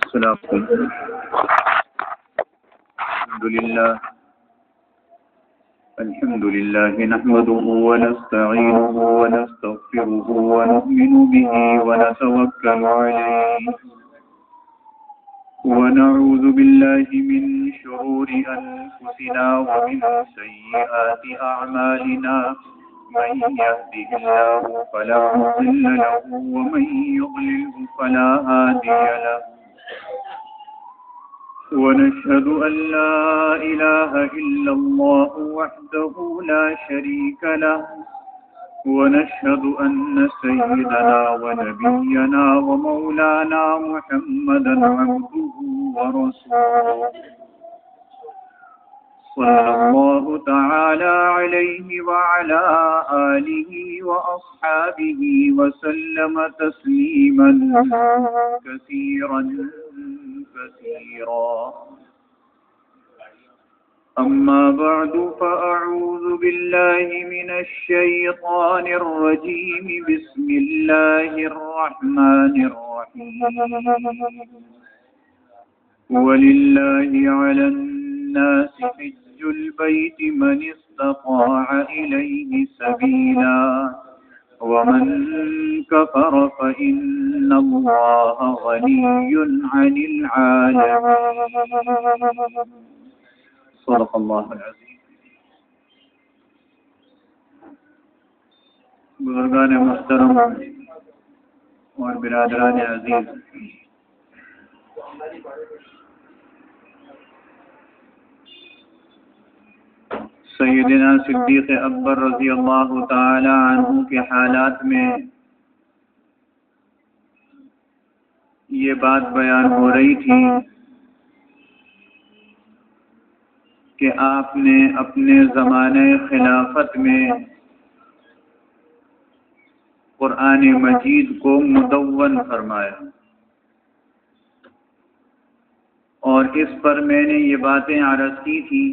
السلام علیکم. الحمد لله نحمده ونستعينه ونستغفره ونؤمن به ونتوكل عليه ونعوذ بالله من شرور أنفسنا ومن سيئات أعمالنا من يهده الله فلا مضل له ومن يضلله فلا هادي له ونشهد أن لا إله إلا الله وحده لا شريك له ونشهد أن سيدنا ونبينا ومولانا محمدا عبده ورسوله صلى الله تعالى عليه وعلى آله وأصحابه وسلم تسليما كثيرا كثيرا. أما بعد فأعوذ بالله من الشيطان الرجيم. بسم الله الرحمن الرحيم. ولله على الناس حج البيت من استطاع إليه سبيلا ومن كفر فإن الله غني عن العالمين. صدق اللہ العظیم. بزرگان محترم اور برادران عزیز، سیدنا صدیق اکبر رضی اللہ تعالی عنہ کے حالات میں یہ بات بیان ہو رہی تھی کہ آپ نے اپنے زمانے خلافت میں قرآن مجید کو مدون فرمایا، اور اس پر میں نے یہ باتیں عرض کی تھی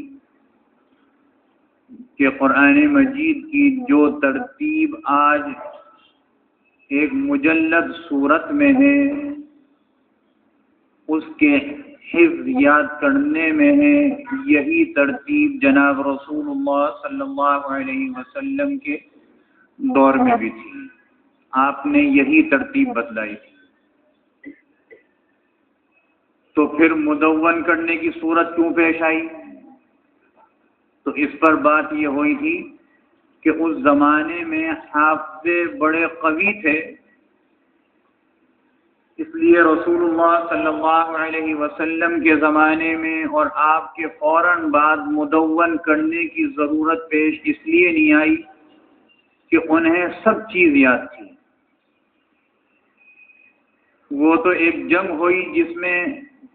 کہ قرآن مجید کی جو ترتیب آج ایک مجلد صورت میں ہے، اس کے حفظ یاد کرنے میں ہے، یہی ترتیب جناب رسول اللہ صلی اللہ علیہ وسلم کے دور میں بھی تھی. آپ نے یہی ترتیب بتلائی تھی. تو پھر مدون کرنے کی صورت کیوں پیش آئی؟ تو اس پر بات یہ ہوئی تھی کہ اس زمانے میں حافظ بڑے قوی تھے، اس لیے رسول اللہ صلی اللہ علیہ وسلم کے زمانے میں اور آپ کے فوراً بعد مدون کرنے کی ضرورت پیش اس لیے نہیں آئی کہ انہیں سب چیز یاد تھی. وہ تو ایک جنگ ہوئی جس میں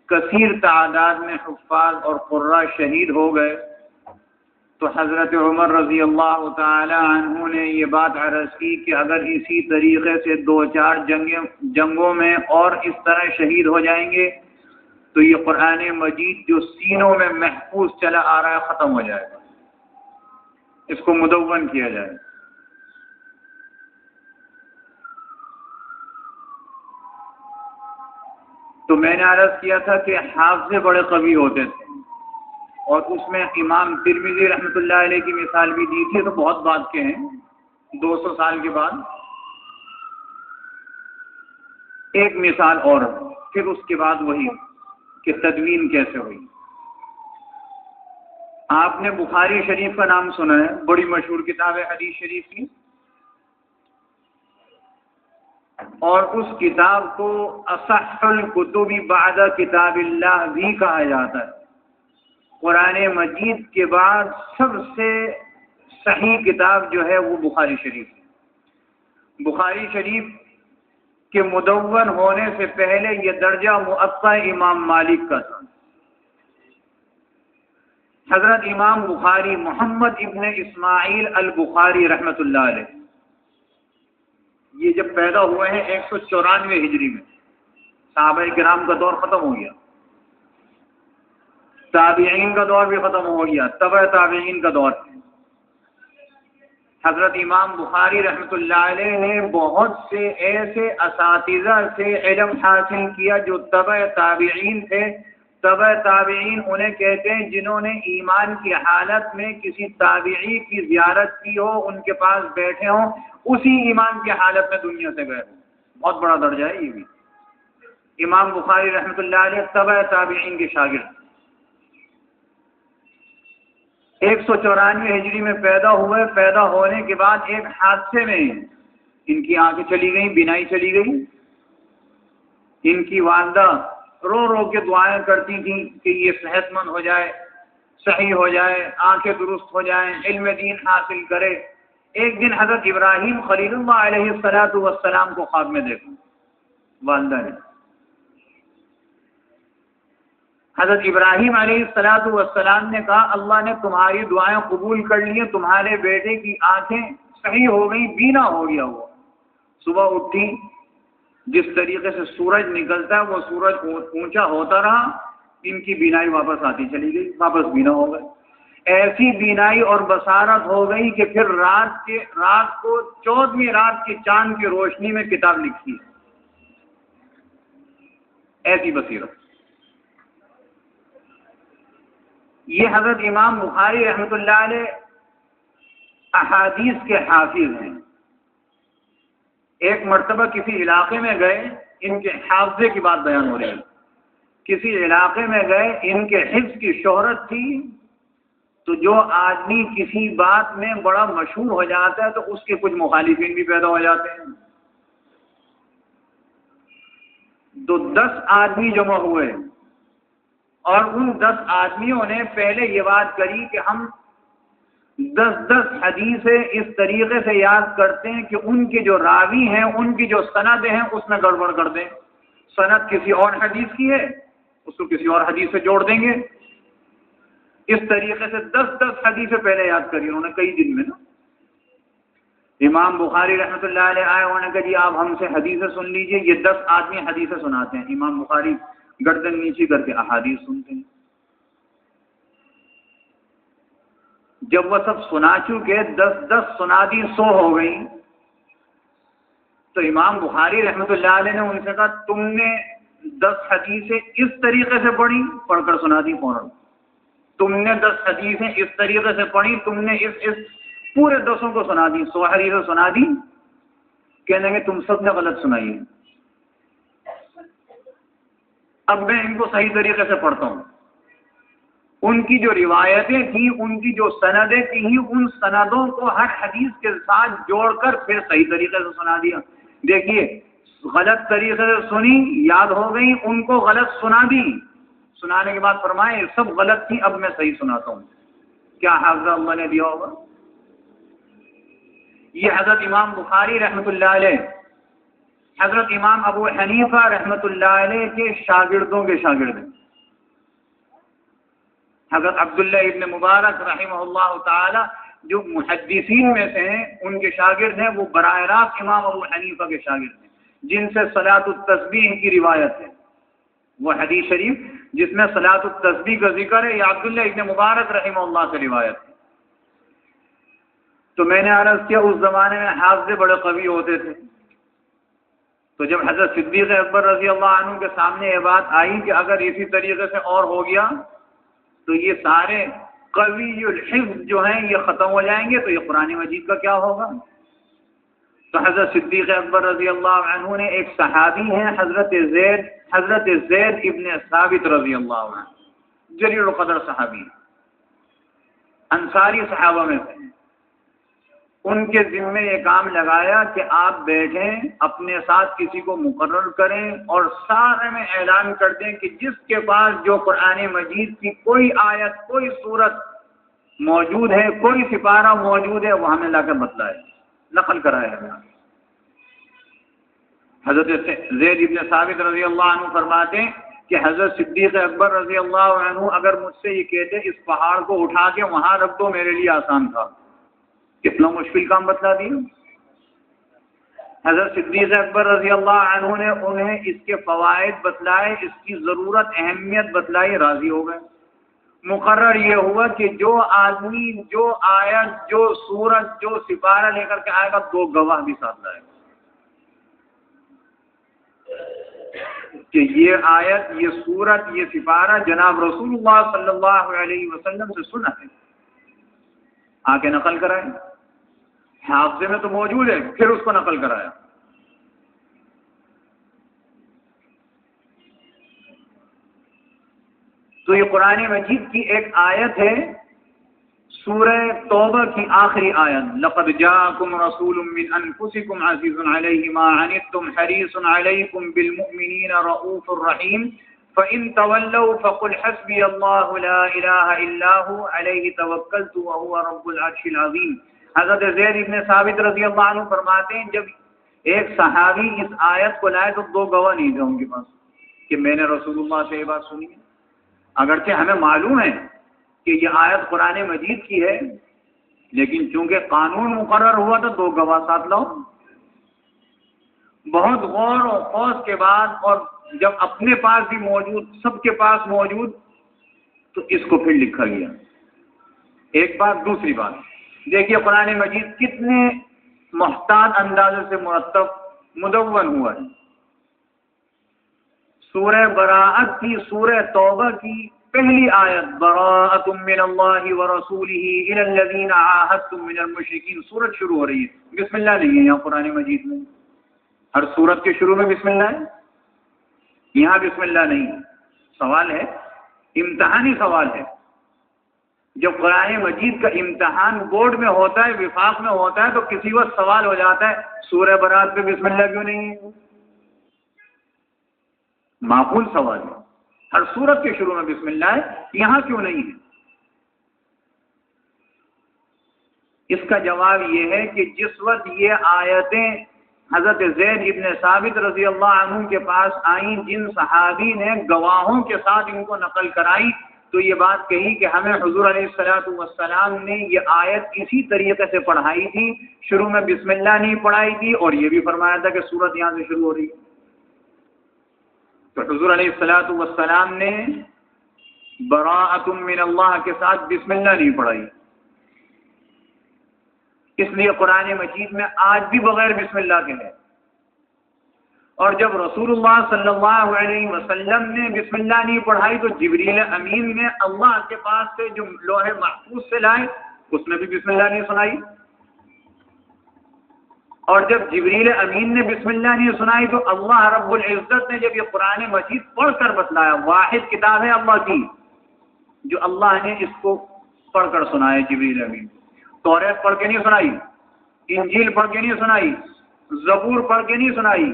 کثیر تعداد میں حفاظ اور قراء شہید ہو گئے، تو حضرت عمر رضی اللہ تعالی عنہ نے یہ بات عرض کی کہ اگر اسی طریقے سے 2-4 جنگوں میں اور اس طرح شہید ہو جائیں گے تو یہ قرآن مجید جو سینوں میں محفوظ چلا آ رہا ہے ختم ہو جائے گا، اس کو مدون کیا جائے. تو میں نے عرض کیا تھا کہ حافظ بڑے قوی ہوتے تھے، اور اس میں امام ترمذی رحمۃ اللہ علیہ کی مثال بھی دی تھی. تو بہت بات کے ہیں، 200 سال کے بعد ایک مثال اور، پھر اس کے بعد وہی کہ تدوین کیسے ہوئی. آپ نے بخاری شریف کا نام سنا ہے، بڑی مشہور کتاب ہے حدیث شریف کی، اور اس کتاب کو اصح الکتب بعد کتاب اللہ بھی کہا جاتا ہے. قرآن مجید کے بعد سب سے صحیح کتاب جو ہے وہ بخاری شریف ہے. بخاری شریف کے مدون ہونے سے پہلے یہ درجہ موطا امام مالک کا تھا. حضرت امام بخاری محمد ابن اسماعیل البخاری رحمۃ اللہ علیہ، یہ جب پیدا ہوئے ہیں 194 ہجری میں، صحابہ کرام کا دور ختم ہو گیا، تابعین کا دور بھی ختم ہو گیا، تبع تابعین کا دور ہے. حضرت امام بخاری رحمۃ اللہ علیہ نے بہت سے ایسے اساتذہ سے علم حاصل کیا جو تبع تابعین تھے. تبع تابعین انہیں کہتے ہیں جنہوں نے ایمان کی حالت میں کسی تابعی کی زیارت کی ہو، ان کے پاس بیٹھے ہوں، اسی ایمان کی حالت میں دنیا سے گئے ہوں. بہت بڑا درجہ ہے یہ بھی. امام بخاری رحمۃ اللہ علیہ تبع تابعین کے شاگرد 194 ہجری میں پیدا ہوئے. پیدا ہونے کے بعد ایک حادثے میں ان کی آنکھیں چلی گئیں، بینائی چلی گئی. ان کی والدہ رو رو کے دعائیں کرتی تھیں کہ یہ صحت مند ہو جائے، صحیح ہو جائے، آنکھیں درست ہو جائیں، علم دین حاصل کرے. ایک دن حضرت ابراہیم خلیل اللہ علیہ السلام کو خواب میں دیکھا والدہ نے. حضرت ابراہیم علیہ السلام نے کہا اللہ نے تمہاری دعائیں قبول کر لی ہیں، تمہارے بیٹے کی آنکھیں صحیح ہو گئی، بینا ہو گیا. ہوا صبح اٹھی، جس طریقے سے سورج نکلتا ہے وہ سورج اونچا ہوتا رہا، ان کی بینائی واپس آتی چلی گئی، واپس بینا ہو گئے. ایسی بینائی اور بصارت ہو گئی کہ پھر رات کو 14ویں رات کی چاند کی روشنی میں کتاب لکھی. ایسی بصیرت. یہ حضرت امام بخاری رحمۃ اللہ علیہ احادیث کے حافظ ہیں. ایک مرتبہ کسی علاقے میں گئے، ان کے حافظے کی بات بیان ہو رہی ہے. کسی علاقے میں گئے، ان کے حفظ کی شہرت تھی، تو جو آدمی کسی بات میں بڑا مشہور ہو جاتا ہے تو اس کے کچھ مخالفین بھی پیدا ہو جاتے ہیں. تو 10 آدمی جمع ہوئے اور ان 10 آدمیوں نے پہلے یہ بات کری کہ ہم 10 حدیثیں اس طریقے سے یاد کرتے ہیں کہ ان کے جو راوی ہیں، ان کی جو سند ہیں اس میں گڑبڑ کر دیں. سند کسی اور حدیث کی ہے، اس کو کسی اور حدیث سے جوڑ دیں گے. اس طریقے سے 10 حدیثیں پہلے یاد کری انہوں نے کئی دن میں نا. امام بخاری رحمۃ اللہ علیہ آئے، انہوں نے کہا جی آپ ہم سے حدیثیں سن لیجئے. یہ 10 آدمی حدیثیں سناتے ہیں. امام بخاری گردن نیچی کر کے احادیث سنتے ہیں. جب وہ سب سنا چکے، 10 سنا دی، 100 ہو گئی، تو امام بخاری رحمۃ اللہ علیہ نے ان سے کہا تم نے 10 حدیثیں اس طریقے سے پڑھی، پڑھ کر سنا دی فوراً. تم نے 10 حدیثیں اس طریقے سے پڑھی، تم نے اس پورے 10 کو سنا دی، 100 حدیثیں سنا دی. کہنے لگے تم سب نے غلط سنائی ہے. اب میں ان کو صحیح طریقے سے پڑھتا ہوں. ان کی جو روایتیں تھیں، ان کی جو سندیں تھیں، ان سندوں کو ہر حدیث کے ساتھ جوڑ کر پھر صحیح طریقے سے سنا دیا. دیکھیے غلط طریقے سے سنی، یاد ہو گئی، ان کو غلط سنا دی. سنانے کے بعد فرمائے سب غلط تھی، اب میں صحیح سناتا ہوں. کیا حافظہ اللہ نے دیا ہوگا. یہ حضرت امام بخاری رحمۃ اللہ علیہ حضرت امام ابو حنیفہ رحمۃ اللہ علیہ کے شاگردوں کے شاگرد ہیں. حضرت عبداللہ ابن مبارک رحمہ اللہ تعالی جو محدثین میں سے ہیں، ان کے شاگرد ہیں. وہ براہ راست امام ابو حنیفہ کے شاگرد ہیں، جن سے صلاۃ التسبیح کی روایت ہے. وہ حدیث شریف جس میں صلاۃ التسبیح کا ذکر ہے، یہ عبداللہ ابن مبارک رحمہ اللہ سے روایت ہے. تو میں نے عرض کیا اس زمانے میں حافظے بڑے قوی ہوتے تھے. تو جب حضرت صدیق اکبر رضی اللہ عنہ کے سامنے یہ بات آئی کہ اگر اسی طریقے سے اور ہو گیا تو یہ سارے قوی الحفظ جو ہیں یہ ختم ہو جائیں گے، تو یہ قرآن مجید کا کیا ہوگا. تو حضرت صدیق اکبر رضی اللہ عنہ نے، ایک صحابی ہیں حضرت زید ابن ثابت رضی اللہ عنہ، جلیل القدر صحابی، انصاری صحابہ میں سے، ان کے ذمے یہ کام لگایا کہ آپ بیٹھیں، اپنے ساتھ کسی کو مقرر کریں اور سارے میں اعلان کر دیں کہ جس کے پاس جو قرآن مجید کی کوئی آیت، کوئی سورت موجود ہے، کوئی سپارہ موجود ہے، وہ ہمیں لا کر بتلائے، نقل کرائے ہمیں. حضرت زید ابن ثابت رضی اللہ عنہ فرماتے ہیں کہ حضرت صدیق اکبر رضی اللہ عنہ اگر مجھ سے یہ کہتے اس پہاڑ کو اٹھا کے وہاں رکھ دو، میرے لیے آسان تھا. کتنا مشکل کام بتلا دیا. حضرت صدیق اکبر رضی اللہ عنہ نے انہیں اس کے فوائد بتلائے، اس کی ضرورت، اہمیت بتلائی، راضی ہو گئے. مقرر یہ ہوا کہ جو آدمی جو آیت جو سورت جو سپارہ لے کر کے آئے گا 2 گواہ بھی ساتھ لائے گا کہ یہ آیت یہ سورت یہ سپارہ جناب رسول اللہ صلی اللہ علیہ وسلم سے سنا ہے، آ کے نقل کرائے، حافظے میں تو موجود ہے، پھر اس کو نقل کرایا۔ تو یہ قرآن مجید کی ایک آیت ہے، سورہ توبہ کی آخری آیت، لقد جاءکم رسول من انفسکم عزیز علیہ ما عنتم حریص علیکم بالمؤمنین رؤوف الرحیم فإن تولوا فقل حسبی اللہ لا الہ الا هو علیہ توکلت وهو رب العرش العظیم۔ حضرت زید ابن ثابت رضی اللہ عنہ فرماتے ہیں جب ایک صحابی اس آیت کو لائے تو 2 گواہ نہیں تھے ان کے پاس کہ میں نے رسول اللہ سے یہ بات سنی ہے، اگرچہ ہمیں معلوم ہے کہ یہ آیت قرآن مجید کی ہے، لیکن چونکہ قانون مقرر ہوا تو 2 گواہ ساتھ لاؤ۔ بہت غور و خوض کے بعد اور جب اپنے پاس بھی موجود سب کے پاس موجود تو اس کو پھر لکھا گیا۔ ایک بات، دوسری بات دیکھیے قرآن مجید کتنے محتاط اندازے سے مرتب مدون ہوا ہے۔ سورہ براءت کی سورہ توبہ کی پہلی آیت براءۃ من اللہ ورسولہ الی الذین عاہدتم من المشرکین، سورت شروع ہو رہی ہے، بسم اللہ نہیں ہے یہاں قرآن مجید میں، ہر سورت کے شروع میں بسم اللہ ہے، یہاں بسم اللہ نہیں ہے۔ سوال ہے، امتحانی سوال ہے، جب قرآن مجید کا امتحان بورڈ میں ہوتا ہے وفاق میں ہوتا ہے تو کسی وقت سوال ہو جاتا ہے سورہ براءت پہ بسم اللہ کیوں نہیں ہے؟ معقول سوال ہے، ہر سورت کے شروع میں بسم اللہ ہے، یہاں کیوں نہیں ہے؟ اس کا جواب یہ ہے کہ جس وقت یہ آیتیں حضرت زید ابن ثابت رضی اللہ عنہ کے پاس آئیں، جن صحابی نے گواہوں کے ساتھ ان کو نقل کرائی تو یہ بات کہی کہ ہمیں حضور علیہ الصلوۃ والسلام نے یہ آیت اسی طریقے سے پڑھائی تھی، شروع میں بسم اللہ نہیں پڑھائی تھی اور یہ بھی فرمایا تھا کہ سورت یہاں سے شروع ہو رہی ہے۔ تو حضور علیہ الصلوۃ والسلام نے براءۃ من اللہ کے ساتھ بسم اللہ نہیں پڑھائی، اس لیے قرآن مجید میں آج بھی بغیر بسم اللہ کے ہے۔ اور جب رسول اللہ صلی اللہ علیہ وسلم نے بسم اللہ نہیں پڑھائی تو جبریل امین نے اللہ کے پاس سے جو لوح محفوظ سے لائے اس میں بھی بسم اللہ نہیں سنائی، اور جب جبریل امین نے بسم اللہ نہیں سنائی تو اللہ رب العزت نے جب یہ قرآن مجید پڑھ کر بتلایا، واحد کتاب ہے اللہ کی جو اللہ نے اس کو پڑھ کر سنایا جبریل امین، توریت پڑھ کے نہیں سنائی، انجیل پڑھ کے نہیں سنائی، زبور پڑھ کے نہیں سنائی،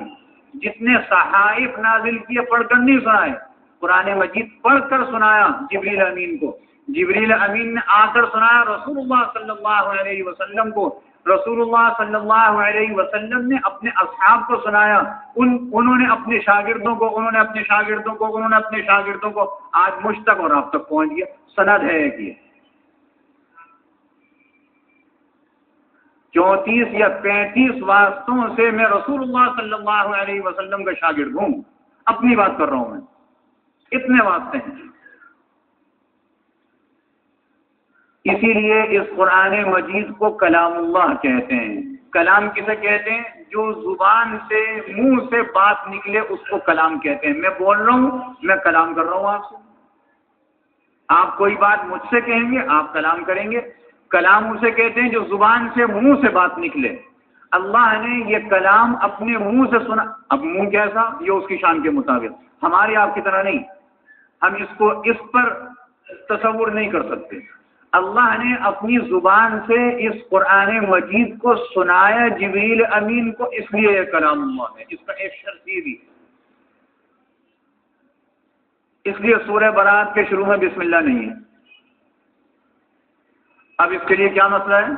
جتنے صحائف نازل کیے پڑھ کر نہیں سنائے، قرآن مجید پڑھ کر سنایا جبریل امین کو۔ جبریل امین نے آ کر سنایا رسول اللہ صلی اللہ علیہ وسلم کو، رسول اللہ صلی اللہ علیہ وسلم نے اپنے اصحاب کو سنایا، انہوں نے اپنے شاگردوں کو، انہوں نے اپنے شاگردوں کو، انہوں نے اپنے شاگردوں کو، آج مجھ تک اور آپ تک پہنچ گیا، سند ہے ایک یہ 34 یا 35 واسطوں سے میں رسول اللہ صلی اللہ علیہ وسلم کا شاگرد ہوں، اپنی بات کر رہا ہوں میں، اتنے واسطے ہیں۔ اسی لیے اس قرآن مجید کو کلام اللہ کہتے ہیں۔ کلام کسے کہتے ہیں؟ جو زبان سے منہ سے بات نکلے اس کو کلام کہتے ہیں۔ میں بول رہا ہوں، میں کلام کر رہا ہوں آپ سے، آپ کوئی بات مجھ سے کہیں گے، آپ کلام کریں گے۔ کلام اسے کہتے ہیں جو زبان سے منہ سے بات نکلے۔ اللہ نے یہ کلام اپنے منہ سے سنا، اب منہ کیسا یہ اس کی شان کے مطابق، ہماری آپ کی طرح نہیں، ہم اس پر تصور نہیں کر سکتے۔ اللہ نے اپنی زبان سے اس قرآن مجید کو سنایا جبریل امین کو، اس لیے یہ کلام اللہ ہے۔ اس کا ایک شرط یہ بھی، اس لیے سورہ برات کے شروع میں بسم اللہ نہیں ہے۔ اب اس کے لیے کیا مسئلہ ہے؟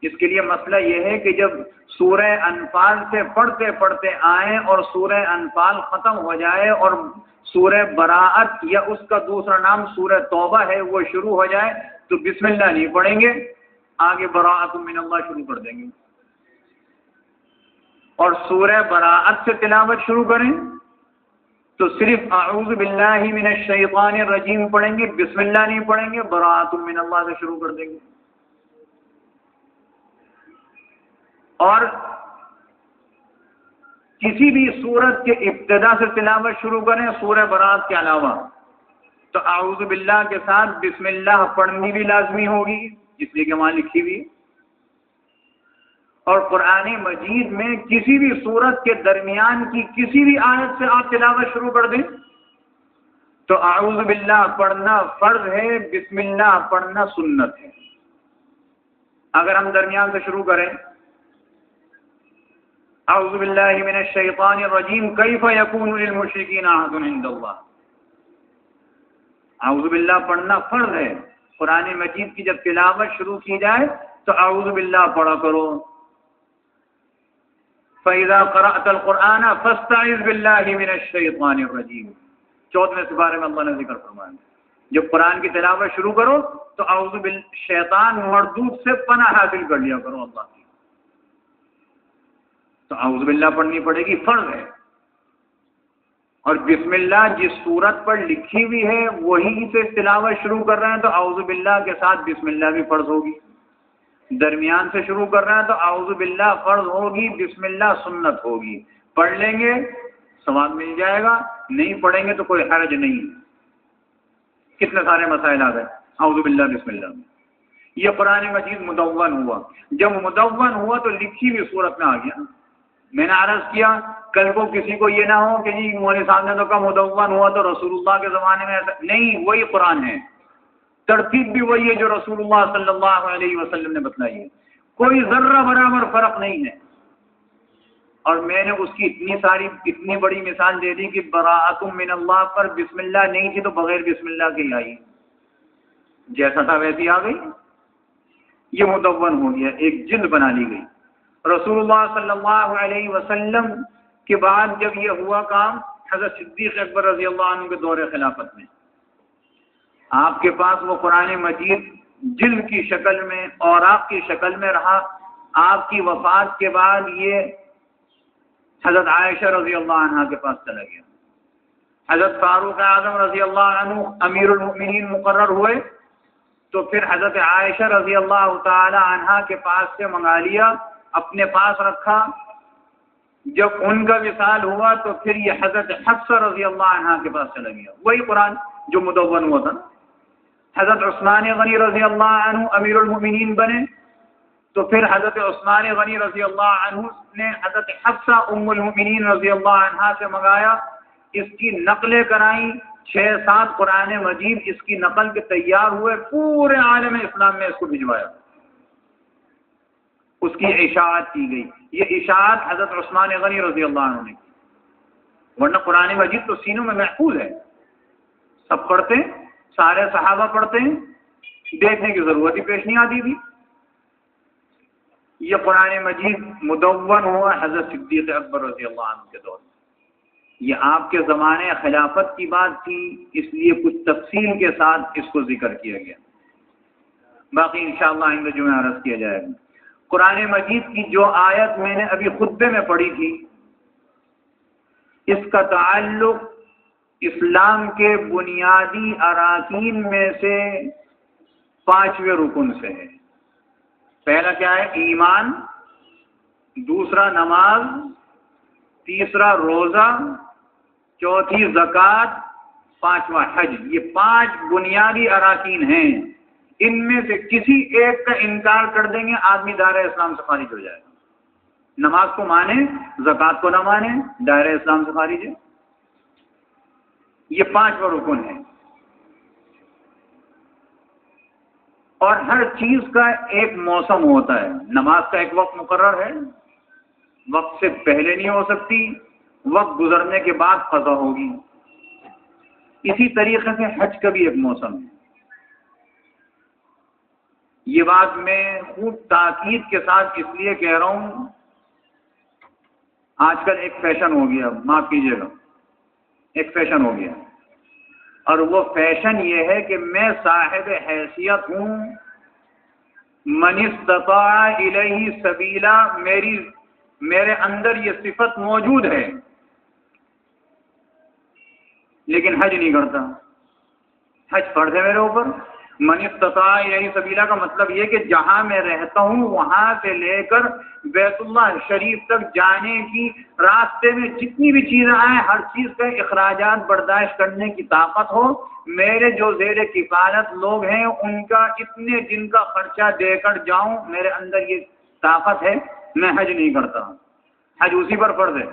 اس کے لیے مسئلہ یہ ہے کہ جب سورہ انفال سے پڑھتے پڑھتے آئیں اور سورہ انفال ختم ہو جائے اور سورہ براءت یا اس کا دوسرا نام سورہ توبہ ہے وہ شروع ہو جائے تو بسم اللہ نہیں پڑھیں گے، آگے براءت من اللہ شروع کر دیں گے، اور سورہ براءت سے تلاوت شروع کریں تو صرف اعوذ باللہ من الشیطان الرجیم پڑھیں گے، بسم اللہ نہیں پڑھیں گے، براءۃ من اللہ سے شروع کر دیں گے. اور کسی بھی سورت کے ابتدا سے تلاوت شروع کریں سورہ برات کے علاوہ تو اعوذ باللہ کے ساتھ بسم اللہ پڑھنی بھی لازمی ہوگی، اس لیے کہ وہاں لکھی ہوئی. اور قرآن مجید میں کسی بھی سورت کے درمیان کی کسی بھی آیت سے آپ تلاوت شروع کر دیں تو اعوذ باللہ پڑھنا فرض ہے، بسم اللہ پڑھنا سنت ہے. اگر ہم درمیان سے شروع کریں اعوذ باللہ من الشیطان الرجیم کیف یکون للمشرکین عہد عند اللہ، اعوذ باللہ پڑھنا فرض ہے. قرآن مجید کی جب تلاوت شروع کی جائے تو اعوذ باللہ پڑھا کرو. فَإِذَا قَرَأْتَ الْقُرْآنَ فَاسْتَعِذْ بِاللَّهِ مِنَ الشَّيْطَانِ الرَّجِيمِ 14ویں سپارے میں اللہ نے ذکر فرمایا جب قرآن کی تلاوت شروع کرو تو اعوذ باللہ شیطان مردود سے پناہ حاصل کر لیا کرو اللہ کی. تو اعوذ باللہ پڑھنی پڑے گی، فرض ہے. اور بسم اللہ جس صورت پر لکھی ہوئی ہے وہی سے تلاوت شروع کر رہے ہیں تو اعوذ باللہ کے ساتھ بسم اللہ بھی فرض ہوگی. درمیان سے شروع کر رہے ہیں تو اعوذ باللہ فرض ہوگی، بسم اللہ سنت ہوگی. پڑھ لیں گے ثواب مل جائے گا، نہیں پڑھیں گے تو کوئی حرج نہیں. کتنے سارے مسائل آ گئے اعوذ باللہ بسم اللہ. یہ قرآن مجید مدون ہوا، جب مدون ہوا تو لکھی ہوئی صورت میں آ گیا. میں نے عرض کیا کل کو کسی کو یہ نہ ہو کہ جی مولوی صاحب نے تو کہا مدون ہوا تو رسول اللہ کے زمانے میں ایسا نہیں، وہی قرآن ہے، ترتیب بھی وہی ہے جو رسول اللہ صلی اللہ علیہ وسلم نے بتلائی ہے، کوئی ذرہ برابر فرق نہیں ہے. اور میں نے اس کی اتنی بڑی مثال دے دی کہ براءۃ من اللہ پر بسم اللہ نہیں تھی تو بغیر بسم اللہ کے ہی آئی، جیسا تھا ویسی آ گئی. یہ مدون ہو گیا، ایک جلد بنا لی گئی. رسول اللہ صلی اللہ علیہ وسلم کے بعد جب یہ ہوا کام حضرت صدیق اکبر رضی اللہ عنہ کے دور خلافت میں آپ کے پاس وہ قرآن مجید جلد کی شکل میں اوراق کی شکل میں رہا. آپ کی وفات کے بعد یہ حضرت عائشہ رضی اللہ عنہ کے پاس چلا گیا. حضرت فاروق اعظم رضی اللہ عنہ امیر المؤمنین مقرر ہوئے تو پھر حضرت عائشہ رضی اللہ تعالی عنہ کے پاس سے منگا لیا، اپنے پاس رکھا. جب ان کا وصال ہوا تو پھر یہ حضرت حفصہ رضی اللہ عنہ کے پاس چلا گیا، وہی قرآن جو مدون ہوا تھا. حضرت عثمان غنی رضی اللہ عنہ امیر المؤمنین بنے تو پھر حضرت عثمان غنی رضی اللہ عنہ نے حضرت حفصہ ام المؤمنین رضی اللہ عنہ سے منگایا، اس کی نقلیں کرائیں. 6-7 قرآن مجید اس کی نقل کے تیار ہوئے، پورے عالم اسلام میں اس کو بھجوایا، اس کی اشاعت کی گئی. یہ اشاعت حضرت عثمان غنی رضی اللہ عنہ نے کی، ورنہ قرآن مجید تو سینوں میں محفوظ ہے، سب پڑھتے ہیں، سارے صحابہ پڑھتے ہیں، دیکھنے کی ضرورت ہی پیش نہیں آتی تھی. یہ قرآن مجید مدون ہوا حضرت صدیق اکبر رضی اللہ عنہ کے دور میں. یہ آپ کے زمانے خلافت کی بات تھی، اس لیے کچھ تفصیل کے ساتھ اس کو ذکر کیا گیا، باقی انشاءاللہ آئندہ جمعہ عرض کیا جائے گا. قرآن مجید کی جو آیت میں نے ابھی خطبے میں پڑھی تھی اس کا تعلق اسلام کے بنیادی اراکین میں سے 5ویں رکن سے ہے. پہلا کیا ہے؟ ایمان، دوسرا نماز، تیسرا روزہ، چوتھی زکوٰۃ، 5واں حج. یہ 5 بنیادی اراکین ہیں. ان میں سے کسی ایک کا انکار کر دیں گے آدمی دائرہ اسلام سے خارج ہو جائے گا. نماز کو مانے، زکوٰۃ کو نہ مانے، دائرہ اسلام سے خارج ہے. یہ 5واں رکن ہے. اور ہر چیز کا ایک موسم ہوتا ہے. نماز کا ایک وقت مقرر ہے، وقت سے پہلے نہیں ہو سکتی، وقت گزرنے کے بعد قضا ہوگی. اسی طریقے سے حج کا بھی ایک موسم ہے. یہ بات میں خوب تاکید کے ساتھ اس لیے کہہ رہا ہوں، آج کل ایک فیشن ہو گیا، معاف کیجیے گا، ایک فیشن ہو گیا، اور وہ فیشن یہ ہے کہ میں صاحب حیثیت ہوں، من استطاع الیہ سبیلا، میرے اندر یہ صفت موجود ہے. لیکن حج نہیں کرتا. حج فرض ہے میرے اوپر. من استطاع الیہ سبیلا کا مطلب یہ کہ جہاں میں رہتا ہوں وہاں سے لے کر بیت اللہ شریف تک جانے کی راستے میں جتنی بھی چیزیں آئیں ہر چیز کا اخراجات برداشت کرنے کی طاقت ہو. میرے جو زیر کفالت لوگ ہیں ان کا اتنے دن کا خرچہ دے کر جاؤں, میرے اندر یہ طاقت ہے, میں حج نہیں کرتا. حج اسی پر فرض ہے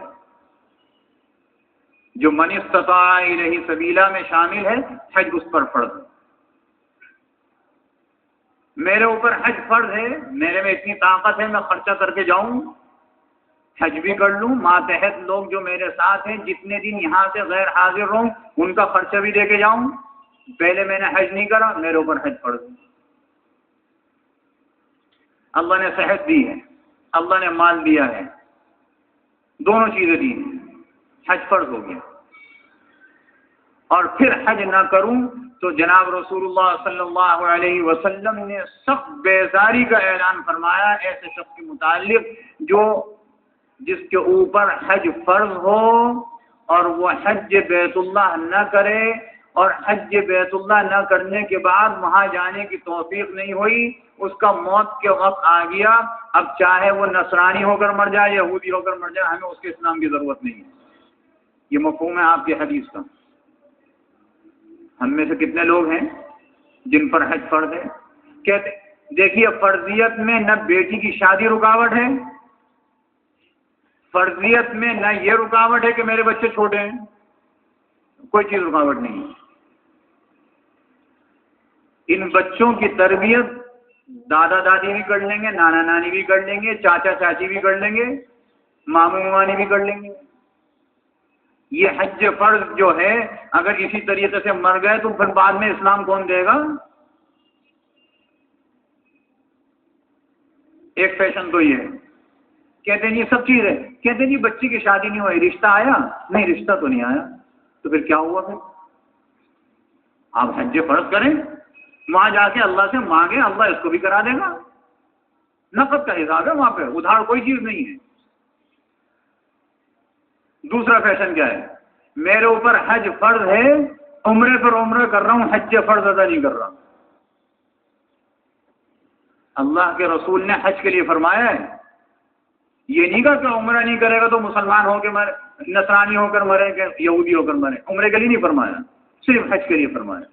جو من استطاع الیہ سبیلا میں شامل ہے, حج اس پر فرض ہے. میرے اوپر حج فرض ہے, میرے میں اتنی طاقت ہے میں خرچہ کر کے جاؤں, حج بھی کر لوں. ماتحت لوگ جو میرے ساتھ ہیں جتنے دن یہاں سے غیر حاضر رہوں ان کا خرچہ بھی دے کے جاؤں. پہلے میں نے حج نہیں کرا, میرے اوپر حج فرض ہے. اللہ نے صحت دی ہے, اللہ نے مال دیا ہے, دونوں چیزیں دی ہیں, حج فرض ہو گیا. اور پھر حج نہ کروں تو جناب رسول اللہ صلی اللہ علیہ وسلم نے سخت بیزاری کا اعلان فرمایا ایسے شخص کے متعلق جس کے اوپر حج فرض ہو اور وہ حج بیت اللہ نہ کرے, اور حج بیت اللہ نہ کرنے کے بعد وہاں جانے کی توفیق نہیں ہوئی, اس کا موت کے وقت آ گیا. اب چاہے وہ نصرانی ہو کر مر جائے, یہودی ہو کر مر جائے, ہمیں اس کے اسلام کی ضرورت نہیں ہے. یہ مفہوم ہے آپ کی حدیث کا. ہم میں سے کتنے لوگ ہیں جن پر حج فرض ہے؟ کہتے دیکھیے فرضیت میں نہ بیٹی کی شادی رکاوٹ ہے, فرضیت میں نہ یہ رکاوٹ ہے کہ میرے بچے چھوٹے ہیں, کوئی چیز رکاوٹ نہیں ہے. ان بچوں کی تربیت دادا دادی بھی کر لیں گے, نانا نانی بھی کر لیں گے, چاچا چاچی بھی کر لیں گے, ماموں ممانی بھی کر لیں گے. یہ حج فرض جو ہے اگر اسی طریقے سے مر گئے تو پھر بعد میں اسلام کون دے گا؟ ایک فیشن تو یہ ہے, کہتے ہیں یہ سب چیز ہے, کہتے ہیں جی بچی کی شادی نہیں ہوئی, رشتہ آیا نہیں, رشتہ تو نہیں آیا, تو پھر کیا ہوا؟ پھر آپ حج فرض کریں, وہاں جا کے اللہ سے مانگیں, اللہ اس کو بھی کرا دے گا. نقد کا حساب ہے وہاں پہ, ادھار کوئی چیز نہیں ہے. دوسرا فیشن کیا ہے؟ میرے اوپر حج فرض ہے, عمرے پر عمرہ کر رہا ہوں, حج فرض ادا نہیں کر رہا. اللہ کے رسول نے حج کے لیے فرمایا ہے, یہ نہیں کہا کہ عمرہ نہیں کرے گا تو مسلمان ہو کے مرے, نصرانی ہو کر مرے, کہ یہودی ہو کر مرے. عمرے کے لیے نہیں فرمایا, صرف حج کے لیے فرمایا.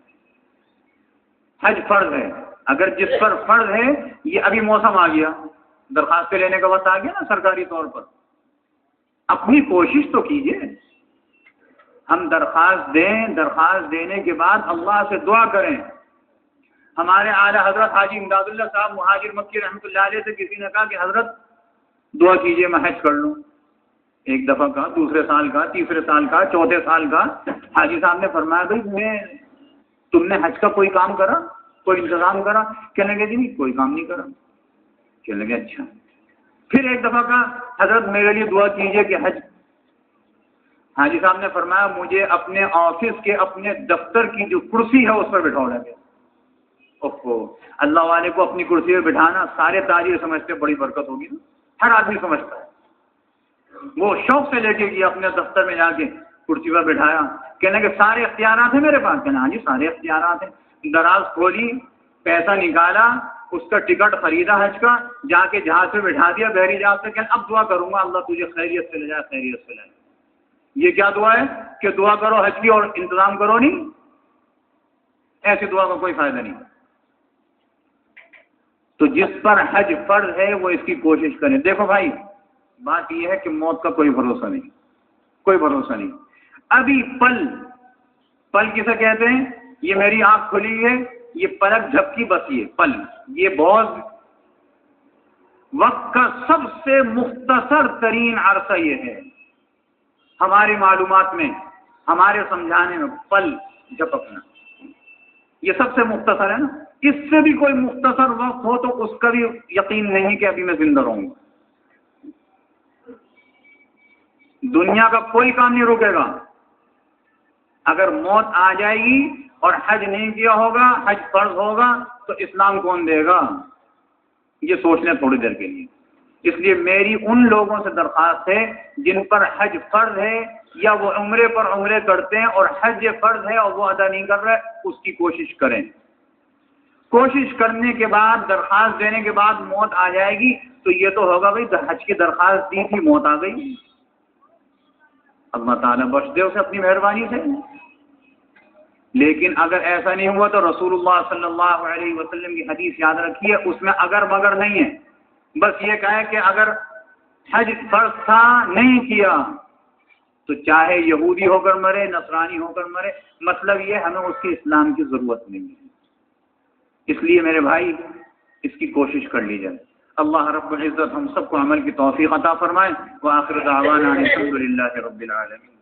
حج فرض ہے. اگر جس پر فرض ہے, یہ ابھی موسم آ گیا, درخواستیں لینے کا وقت آ گیا نا سرکاری طور پر, اپنی کوشش تو کیجیے. ہم درخواست دیں, درخواست دینے کے بعد اللہ سے دعا کریں. ہمارے اعلیٰ حضرت حاجی امداد اللہ صاحب مہاجر مکی رحمۃ اللہ علیہ سے کسی نے کہا کہ حضرت دعا کیجیے میں حج کر لوں. ایک دفعہ کہا, دوسرے سال کا, تیسرے سال کا, چوتھے سال کا. حاجی صاحب نے فرمایا بھائی تم نے حج کا کوئی کام کرا, کوئی انتظام کرا؟ کہنے لگے جی نہیں کوئی کام نہیں کرا. کہنے لگے اچھا. پھر ایک دفعہ کہا حضرت میرے لیے دعا کیجیے کہ حج. حاجی صاحب نے فرمایا مجھے اپنے آفس کے اپنے دفتر کی جو کرسی ہے اس پر بٹھاؤ لگے. اوہو, اللہ والے کو اپنی کرسی پہ بٹھانا سارے تاجر سمجھتے بڑی برکت ہوگی نا, ہر آدمی سمجھتا ہے. وہ شوق سے لیٹے گیا اپنے دفتر میں جا کے کرسی پر بٹھایا. کہنے کہ سارے اختیارات ہیں میرے پاس. کہنا ہاں جی سارے اختیارات ہیں. دراز کھولی, پیسہ نکالا, اس کا ٹکٹ خریدا حج کا, جا کے جہاز پہ بٹھا دیا بحری جہاز سے. کہنا اب دعا کروں گا اللہ تجھے خیریت سے لے جائے, خیریت سے لے جائے. یہ کیا دعا ہے کہ دعا کرو حج کی اور انتظام کرو نہیں؟ ایسی دعا کا کوئی فائدہ نہیں. تو جس پر حج فرض ہے وہ اس کی کوشش کریں. دیکھو بھائی بات یہ ہے کہ موت کا کوئی بھروسہ نہیں, کوئی بھروسہ نہیں. ابھی پل کسے کہتے ہیں؟ یہ میری آنکھ کھلی ہے, یہ پلک جھپکی بس, یہ پل, یہ بہت وقت کا سب سے مختصر ترین عرصہ یہ ہے ہماری معلومات میں, ہمارے سمجھانے میں. پل جھپکنا یہ سب سے مختصر ہے نا. اس سے بھی کوئی مختصر وقت ہو تو اس کا بھی یقین نہیں کہ ابھی میں زندہ رہوں گا. دنیا کا کوئی کام نہیں رکے گا. اگر موت آ جائے گی اور حج نہیں کیا ہوگا, حج فرض ہوگا, تو اسلام کون دے گا؟ یہ سوچ لیں تھوڑی دیر کے لیے. اس لیے میری ان لوگوں سے درخواست ہے جن پر حج فرض ہے یا وہ عمرے پر عمرے کرتے ہیں اور حج فرض ہے اور وہ ادا نہیں کر رہے، اس کی کوشش کریں۔ کوشش کرنے کے بعد، درخواست دینے کے بعد موت آ جائے گی تو یہ تو ہوگا بھائی حج کی درخواست دی تھی، موت آ گئی، اللہ تعالیٰ بخش دے اسے اپنی مہربانی سے۔ لیکن اگر ایسا نہیں ہوا تو رسول اللہ صلی اللہ علیہ وسلم کی حدیث یاد رکھیے، اس میں اگر مگر نہیں ہے، بس یہ کہے کہ اگر حج فرض تھا نہیں کیا تو چاہے یہودی ہو کر مرے، نصرانی ہو کر مرے، مطلب یہ ہمیں اس کے اسلام کی ضرورت نہیں ہے۔ اس لیے میرے بھائی اس کی کوشش کر لی جائے۔ اللہ رب العزت ہم سب کو عمل کی توفیق عطا فرمائے۔ وآخر دعوانا الحمد للہ رب العالمین۔